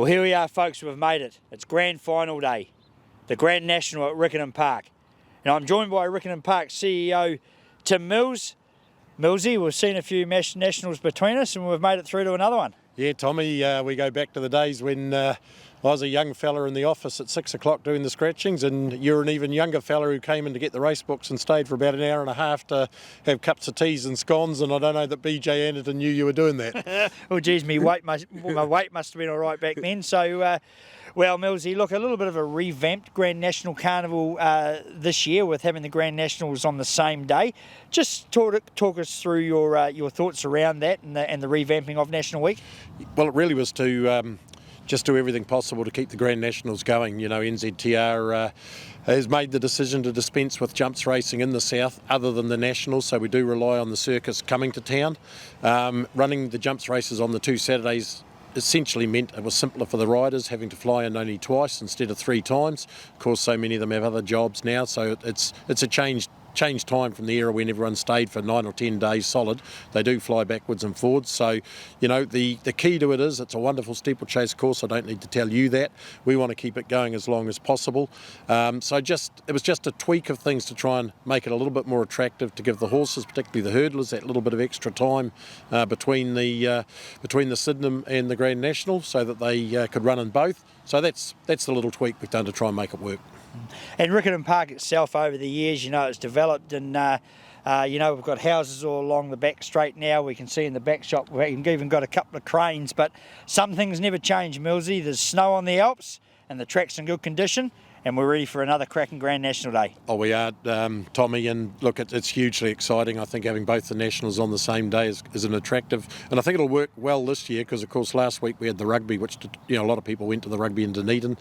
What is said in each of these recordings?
Well, here we are, folks, we've made it. It's grand final day, the Grand National at Riccarton Park. And I'm joined by Riccarton Park CEO Tim Mills. Millsy, we've seen a few nationals between us and we've made it through to another one. Yeah, Tommy, we go back to the days when I was a young fella in the office at 6 o'clock doing the scratchings, and you're an even younger fella who came in to get the race books and stayed for about an hour and a half to have cups of teas and scones, and I don't know that BJ Anderton knew you were doing that. Well, geez, my weight must have been all right back then. So, well, Millsy, look, a little bit of a revamped Grand National Carnival this year with having the Grand Nationals on the same day. Just talk us through your thoughts around that and the revamping of National Week. Well, it really was to just do everything possible to keep the Grand Nationals going. You know, NZTR has made the decision to dispense with jumps racing in the south other than the Nationals, so we do rely on the circus coming to town. Running the jumps races on the 2 Saturdays essentially meant it was simpler for the riders, having to fly in only twice instead of 3 times. Of course, so many of them have other jobs now, so it's a changed time from the era when everyone stayed for 9 or 10 days solid. They do fly backwards and forwards. So, you know, the key to it is it's a wonderful steeplechase course. I don't need to tell you that. We want to keep it going as long as possible. So it was just a tweak of things to try and make it a little bit more attractive, to give the horses, particularly the hurdlers, that little bit of extra time between the Sydenham and the Grand National, so that they could run in both. So that's the little tweak we've done to try and make it work. And Riccarton Park itself, over the years, you know, it's developed, and you know, we've got houses all along the back straight now. We can see in the back shop we've even got a couple of cranes, but some things never change, Millsy. There's snow on the Alps and the track's in good condition, and we're ready for another cracking Grand National Day. Oh, we are, Tommy, and look, it's hugely exciting. I think having both the Nationals on the same day is an attractive, and I think it'll work well this year because, of course, last week we had the rugby, which, you know, a lot of people went to the rugby in Dunedin,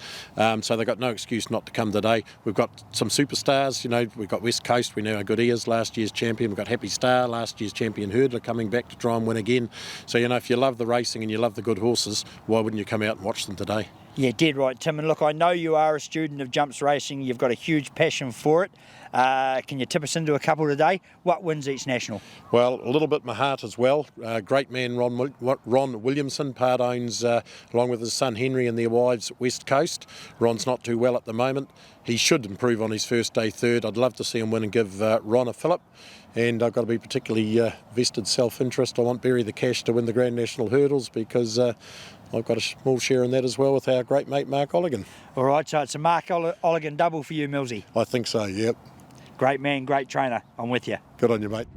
so they've got no excuse not to come today. We've got some superstars, you know, we've got West Coast, we know how good he is, last year's champion. We've got Happy Star, last year's champion hurdler, coming back to try and win again. So, you know, if you love the racing and you love the good horses, why wouldn't you come out and watch them today? Yeah, dead right, Tim. And look, I know you are a student of jumps racing. You've got a huge passion for it. Can you tip us into a couple today? What wins each national? Well, a little bit my heart as well. Great man Ron Williamson, part owns, along with his son Henry and their wives, West Coast. Ron's not too well at the moment. He should improve on his first day third. I'd love to see him win and give Ron a fillip. And I've got to be particularly vested self-interest. I want Barry the Cash to win the Grand National Hurdles because I've got a small share in that as well with our great mate Mark Olligan. All right, so it's a Mark Olligan double for you, Millsy. I think so, yep. Great man, great trainer. I'm with you. Good on you, mate.